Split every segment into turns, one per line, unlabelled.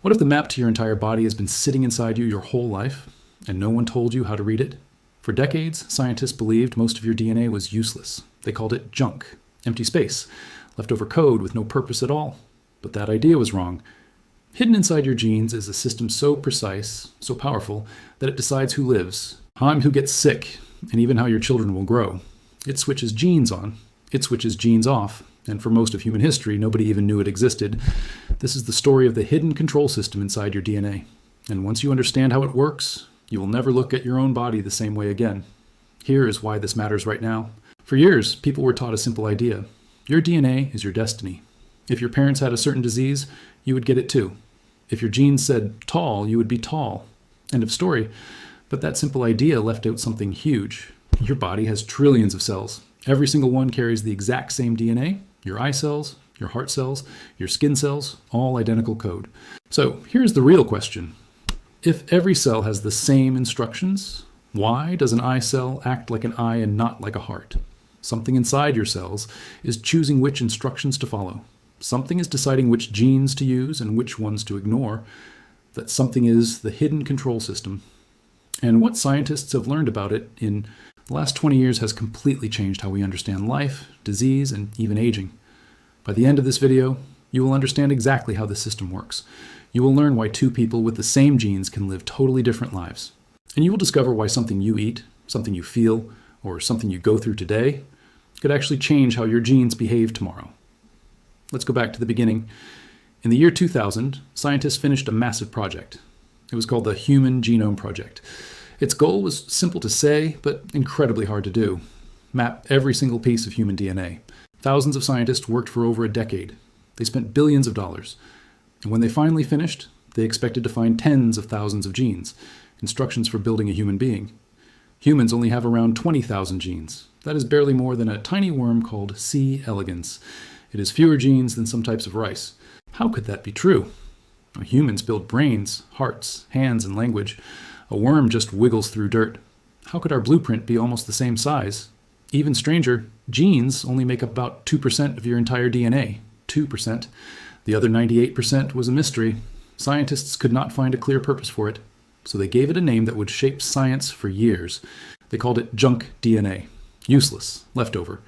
What if the map to your entire body has been sitting inside you your whole life, and no one told you how to read it? For decades, scientists believed most of your DNA was useless. They called it junk, empty space, leftover code with no purpose at all. But that idea was wrong. Hidden inside your genes is a system so precise, so powerful, that it decides who lives, who gets sick, and even how your children will grow. It switches genes on, it switches genes off, and for most of human history, nobody even knew it existed. This is the story of the hidden control system inside your DNA. And once you understand how it works, you will never look at your own body the same way again. Here is why this matters right now. For years, people were taught a simple idea. Your DNA is your destiny. If your parents had a certain disease, you would get it too. If your genes said tall, you would be tall. End of story. But that simple idea left out something huge. Your body has trillions of cells. Every single one carries the exact same DNA. Your eye cells, your heart cells, your skin cells, all identical code. So here's the real question. If every cell has the same instructions, why does an eye cell act like an eye and not like a heart? Something inside your cells is choosing which instructions to follow. Something is deciding which genes to use and which ones to ignore. That something is the hidden control system. And what scientists have learned about it in the last 20 years has completely changed how we understand life, disease, and even aging. By the end of this video, you will understand exactly how this system works. You will learn why two people with the same genes can live totally different lives. And you will discover why something you eat, something you feel, or something you go through today could actually change how your genes behave tomorrow. Let's go back to the beginning. In the year 2000, scientists finished a massive project. It was called the Human Genome Project. Its goal was simple to say, but incredibly hard to do. Map every single piece of human DNA. Thousands of scientists worked for over a decade. They spent billions of dollars. And when they finally finished, they expected to find tens of thousands of genes, instructions for building a human being. Humans only have around 20,000 genes. That is barely more than a tiny worm called C. elegans. It has fewer genes than some types of rice. How could that be true? Humans build brains, hearts, hands, and language. A worm just wiggles through dirt. How could our blueprint be almost the same size? Even stranger, genes only make up about 2% of your entire DNA. 2%. The other 98% was a mystery. Scientists could not find a clear purpose for it, so they gave it a name that would shape science for years. They called it junk DNA. Useless, leftover.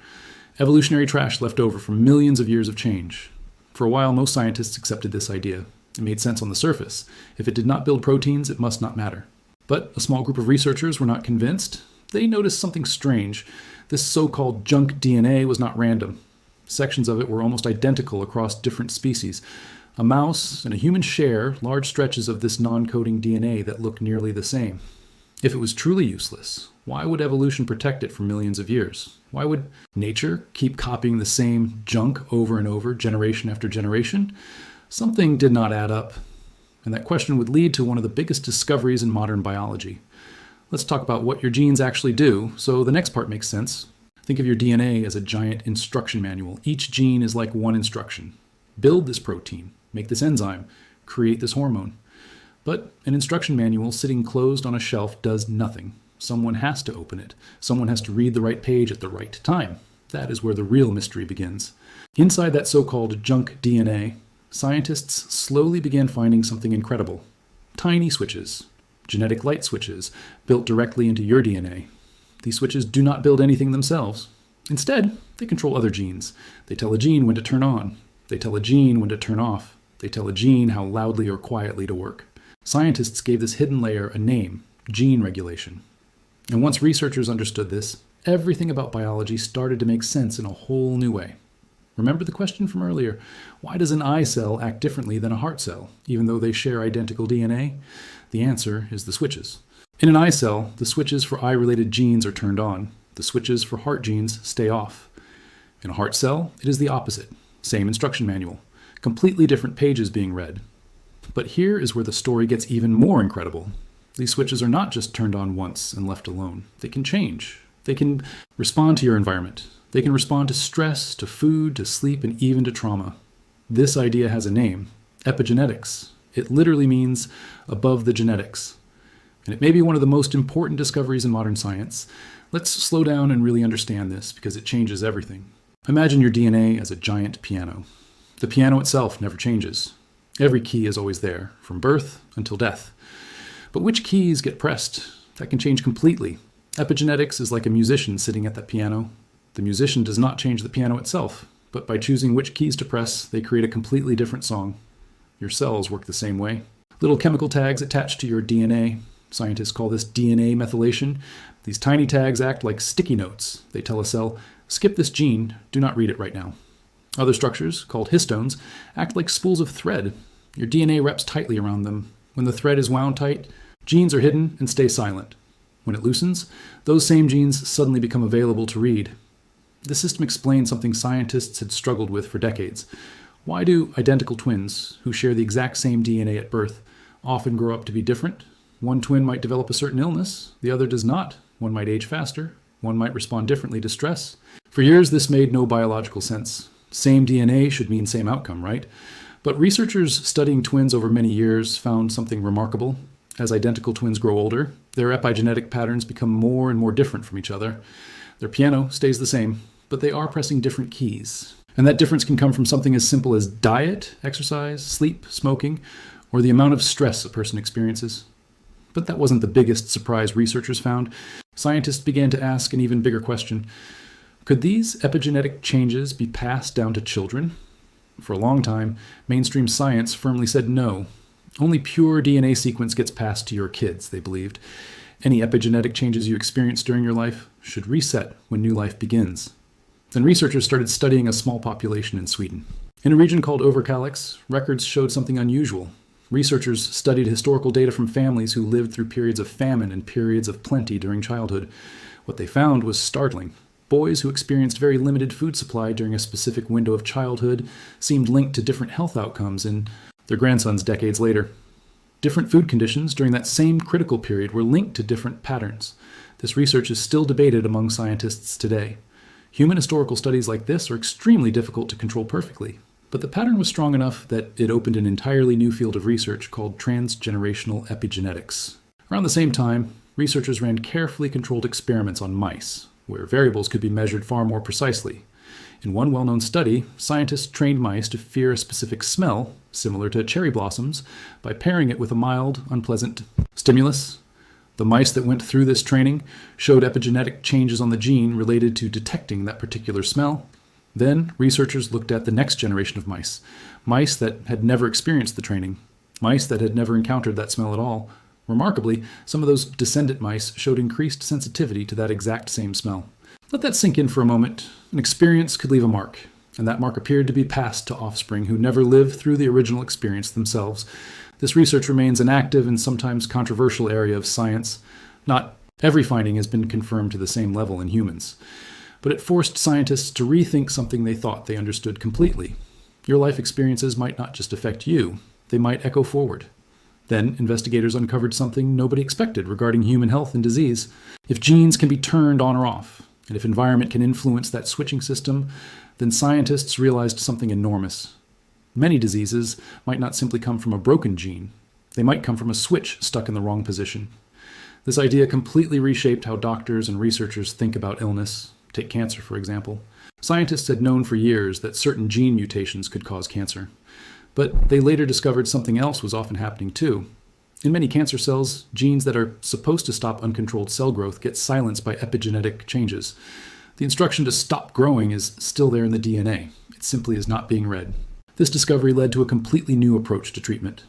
Evolutionary trash left over from millions of years of change. For a while, most scientists accepted this idea. It made sense on the surface. If it did not build proteins, it must not matter. But a small group of researchers were not convinced. They noticed something strange. This so-called junk DNA was not random. Sections of it were almost identical across different species. A mouse and a human share large stretches of this non-coding DNA that look nearly the same. If it was truly useless, why would evolution protect it for millions of years? Why would nature keep copying the same junk over and over, generation after generation? Something did not add up. And that question would lead to one of the biggest discoveries in modern biology. Let's talk about what your genes actually do, so the next part makes sense. Think of your DNA as a giant instruction manual. Each gene is like one instruction. Build this protein, make this enzyme, create this hormone. But an instruction manual sitting closed on a shelf does nothing. Someone has to open it. Someone has to read the right page at the right time. That is where the real mystery begins. Inside that so-called junk DNA, scientists slowly began finding something incredible. Tiny switches, genetic light switches, built directly into your DNA. These switches do not build anything themselves. Instead, they control other genes. They tell a gene when to turn on. They tell a gene when to turn off. They tell a gene how loudly or quietly to work. Scientists gave this hidden layer a name, gene regulation. And once researchers understood this, everything about biology started to make sense in a whole new way. Remember the question from earlier, why does an eye cell act differently than a heart cell, even though they share identical DNA? The answer is the switches. In an eye cell, the switches for eye-related genes are turned on. The switches for heart genes stay off. In a heart cell, it is the opposite. Same instruction manual. Completely different pages being read. But here is where the story gets even more incredible. These switches are not just turned on once and left alone. They can change. They can respond to your environment. They can respond to stress, to food, to sleep, and even to trauma. This idea has a name, epigenetics. It literally means above the genetics. And it may be one of the most important discoveries in modern science. Let's slow down and really understand this because it changes everything. Imagine your DNA as a giant piano. The piano itself never changes. Every key is always there, from birth until death. But which keys get pressed? That can change completely. Epigenetics is like a musician sitting at that piano. The musician does not change the piano itself, but by choosing which keys to press, they create a completely different song. Your cells work the same way. Little chemical tags attached to your DNA. Scientists call this DNA methylation. These tiny tags act like sticky notes. They tell a cell, skip this gene, do not read it right now. Other structures, called histones, act like spools of thread. Your DNA wraps tightly around them. When the thread is wound tight, genes are hidden and stay silent. When it loosens, those same genes suddenly become available to read. This system explains something scientists had struggled with for decades. Why do identical twins, who share the exact same DNA at birth, often grow up to be different? One twin might develop a certain illness, the other does not. One might age faster, one might respond differently to stress. For years, this made no biological sense. Same DNA should mean same outcome, right? But researchers studying twins over many years found something remarkable. As identical twins grow older, their epigenetic patterns become more and more different from each other. Their piano stays the same, but they are pressing different keys. And that difference can come from something as simple as diet, exercise, sleep, smoking, or the amount of stress a person experiences. But that wasn't the biggest surprise researchers found. Scientists began to ask an even bigger question. Could these epigenetic changes be passed down to children? For a long time, mainstream science firmly said no. Only pure DNA sequence gets passed to your kids, they believed. Any epigenetic changes you experience during your life should reset when new life begins. Then researchers started studying a small population in Sweden. In a region called Överkalix, records showed something unusual. Researchers studied historical data from families who lived through periods of famine and periods of plenty during childhood. What they found was startling. Boys who experienced very limited food supply during a specific window of childhood seemed linked to different health outcomes in their grandsons decades later. Different food conditions during that same critical period were linked to different patterns. This research is still debated among scientists today. Human historical studies like this are extremely difficult to control perfectly, but the pattern was strong enough that it opened an entirely new field of research called transgenerational epigenetics. Around the same time, researchers ran carefully controlled experiments on mice, where variables could be measured far more precisely. In one well-known study, scientists trained mice to fear a specific smell, similar to cherry blossoms, by pairing it with a mild, unpleasant stimulus. The mice that went through this training showed epigenetic changes on the gene related to detecting that particular smell. Then, researchers looked at the next generation of mice that had never experienced the training, mice that had never encountered that smell at all. Remarkably, some of those descendant mice showed increased sensitivity to that exact same smell. Let that sink in for a moment. An experience could leave a mark, and that mark appeared to be passed to offspring who never lived through the original experience themselves. This research remains an active and sometimes controversial area of science. Not every finding has been confirmed to the same level in humans, but it forced scientists to rethink something they thought they understood completely. Your life experiences might not just affect you, they might echo forward. Then, investigators uncovered something nobody expected regarding human health and disease. If genes can be turned on or off, and if environment can influence that switching system, then scientists realized something enormous. Many diseases might not simply come from a broken gene. They might come from a switch stuck in the wrong position. This idea completely reshaped how doctors and researchers think about illness. Take cancer, for example. Scientists had known for years that certain gene mutations could cause cancer. But they later discovered something else was often happening too. In many cancer cells, genes that are supposed to stop uncontrolled cell growth get silenced by epigenetic changes. The instruction to stop growing is still there in the DNA. It simply is not being read. This discovery led to a completely new approach to treatment.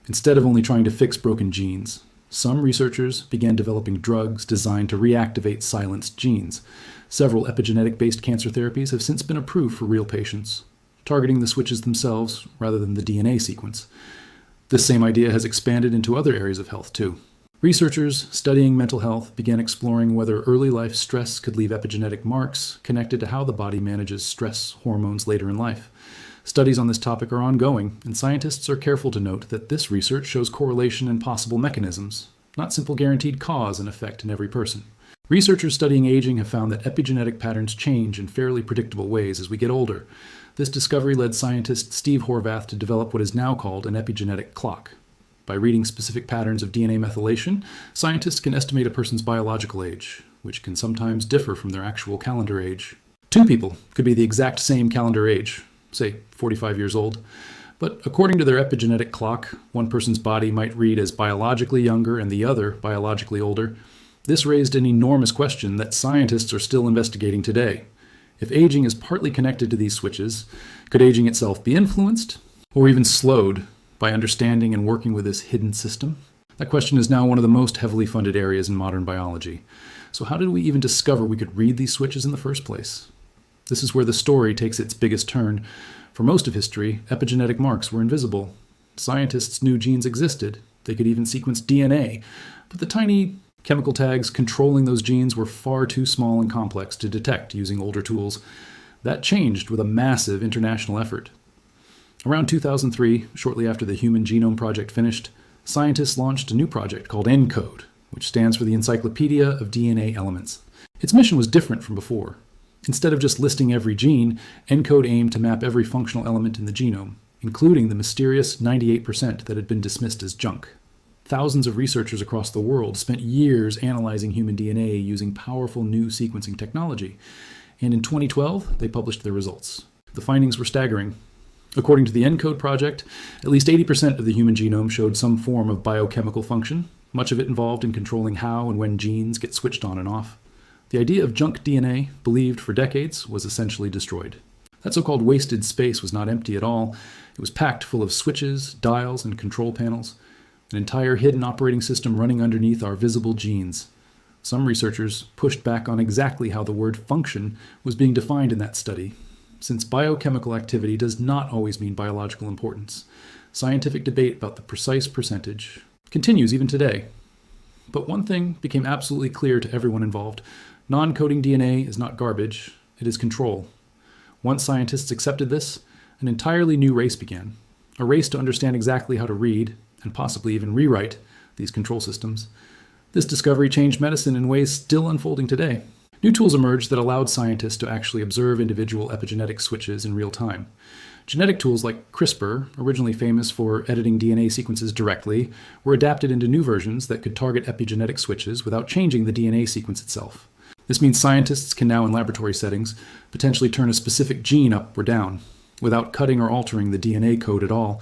Instead of only trying to fix broken genes, some researchers began developing drugs designed to reactivate silenced genes. Several epigenetic-based cancer therapies have since been approved for real patients, targeting the switches themselves rather than the DNA sequence. This same idea has expanded into other areas of health too. Researchers studying mental health began exploring whether early life stress could leave epigenetic marks connected to how the body manages stress hormones later in life. Studies on this topic are ongoing, and scientists are careful to note that this research shows correlation and possible mechanisms, not simple guaranteed cause and effect in every person. Researchers studying aging have found that epigenetic patterns change in fairly predictable ways as we get older. This discovery led scientist Steve Horvath to develop what is now called an epigenetic clock. By reading specific patterns of DNA methylation, scientists can estimate a person's biological age, which can sometimes differ from their actual calendar age. Two people could be the exact same calendar age, say 45 years old, But according to their epigenetic clock, one person's body might read as biologically younger and the other biologically older. This raised an enormous question that scientists are still investigating today. If aging is partly connected to these switches, could aging itself be influenced or even slowed by understanding and working with this hidden system? That question is now one of the most heavily funded areas in modern biology. So how did we even discover we could read these switches in the first place? This is where the story takes its biggest turn. For most of history, epigenetic marks were invisible. Scientists knew genes existed. They could even sequence DNA, but the tiny chemical tags controlling those genes were far too small and complex to detect using older tools. That changed with a massive international effort. Around 2003, shortly after the Human Genome Project finished, scientists launched a new project called ENCODE, which stands for the Encyclopedia of DNA Elements. Its mission was different from before. Instead of just listing every gene, ENCODE aimed to map every functional element in the genome, including the mysterious 98% that had been dismissed as junk. Thousands of researchers across the world spent years analyzing human DNA using powerful new sequencing technology, and in 2012, they published their results. The findings were staggering. According to the ENCODE project, at least 80% of the human genome showed some form of biochemical function, much of it involved in controlling how and when genes get switched on and off. The idea of junk DNA, believed for decades, was essentially destroyed. That so-called wasted space was not empty at all. It was packed full of switches, dials, and control panels. An entire hidden operating system running underneath our visible genes. Some researchers pushed back on exactly how the word function was being defined in that study, since biochemical activity does not always mean biological importance. Scientific debate about the precise percentage continues even today. But one thing became absolutely clear to everyone involved. Non-coding DNA is not garbage, it is control. Once scientists accepted this, an entirely new race began. A race to understand exactly how to read, and possibly even rewrite, these control systems. This discovery changed medicine in ways still unfolding today. New tools emerged that allowed scientists to actually observe individual epigenetic switches in real time. Genetic tools like CRISPR, originally famous for editing DNA sequences directly, were adapted into new versions that could target epigenetic switches without changing the DNA sequence itself. This means scientists can now, in laboratory settings, potentially turn a specific gene up or down, without cutting or altering the DNA code at all.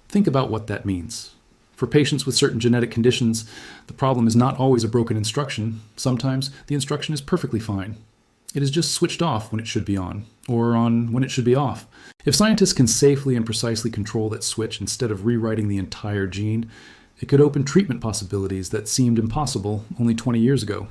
Think about what that means. For patients with certain genetic conditions, the problem is not always a broken instruction. Sometimes the instruction is perfectly fine. It is just switched off when it should be on, or on when it should be off. If scientists can safely and precisely control that switch instead of rewriting the entire gene, it could open treatment possibilities that seemed impossible only 20 years ago.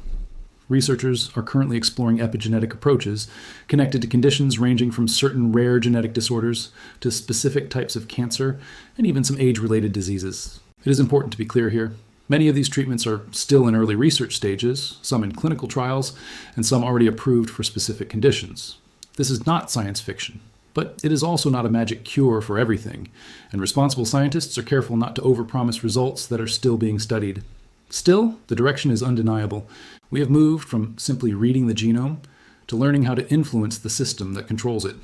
Researchers are currently exploring epigenetic approaches connected to conditions ranging from certain rare genetic disorders to specific types of cancer and even some age-related diseases. It is important to be clear here. Many of these treatments are still in early research stages, some in clinical trials, and some already approved for specific conditions. This is not science fiction, but it is also not a magic cure for everything, and responsible scientists are careful not to overpromise results that are still being studied. Still, the direction is undeniable. We have moved from simply reading the genome to learning how to influence the system that controls it.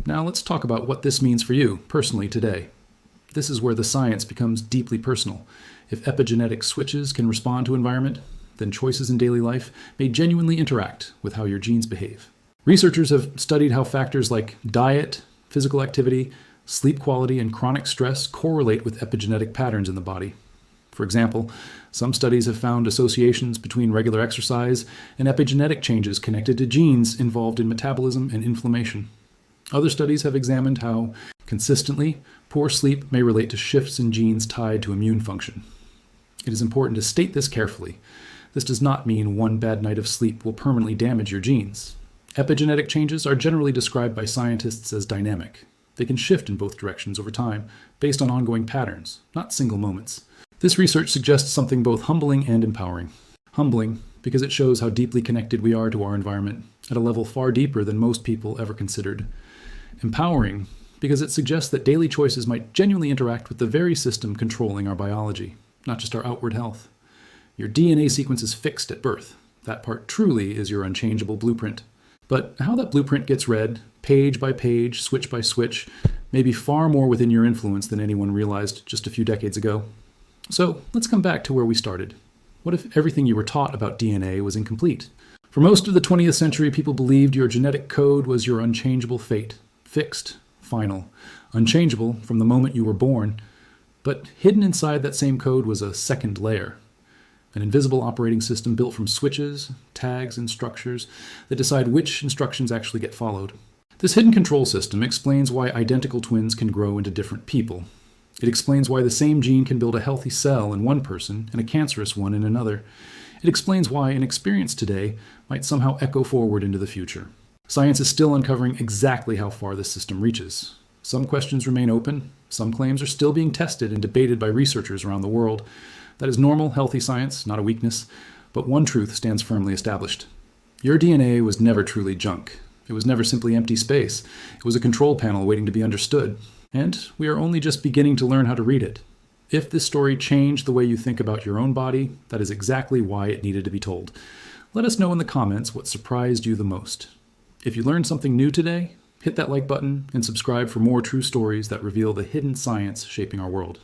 Now let's talk about what this means for you, personally, today. This is where the science becomes deeply personal. If epigenetic switches can respond to environment, then choices in daily life may genuinely interact with how your genes behave. Researchers have studied how factors like diet, physical activity, sleep quality, and chronic stress correlate with epigenetic patterns in the body. For example, some studies have found associations between regular exercise and epigenetic changes connected to genes involved in metabolism and inflammation. Other studies have examined how, consistently, poor sleep may relate to shifts in genes tied to immune function. It is important to state this carefully. This does not mean one bad night of sleep will permanently damage your genes. Epigenetic changes are generally described by scientists as dynamic. They can shift in both directions over time, based on ongoing patterns, not single moments. This research suggests something both humbling and empowering. Humbling, because it shows how deeply connected we are to our environment, at a level far deeper than most people ever considered. Empowering, because it suggests that daily choices might genuinely interact with the very system controlling our biology, not just our outward health. Your DNA sequence is fixed at birth. That part truly is your unchangeable blueprint. But how that blueprint gets read, page by page, switch by switch, may be far more within your influence than anyone realized just a few decades ago. So let's come back to where we started. What if everything you were taught about DNA was incomplete? For most of the 20th century, people believed your genetic code was your unchangeable fate. Fixed, final, unchangeable from the moment you were born. But hidden inside that same code was a second layer, an invisible operating system built from switches, tags, and structures that decide which instructions actually get followed. This hidden control system explains why identical twins can grow into different people. It explains why the same gene can build a healthy cell in one person and a cancerous one in another. It explains why an experience today might somehow echo forward into the future. Science is still uncovering exactly how far this system reaches. Some questions remain open. Some claims are still being tested and debated by researchers around the world. That is normal, healthy science, not a weakness. But one truth stands firmly established. Your DNA was never truly junk. It was never simply empty space. It was a control panel waiting to be understood. And we are only just beginning to learn how to read it. If this story changed the way you think about your own body, that is exactly why it needed to be told. Let us know in the comments what surprised you the most. If you learned something new today, hit that like button and subscribe for more true stories that reveal the hidden science shaping our world.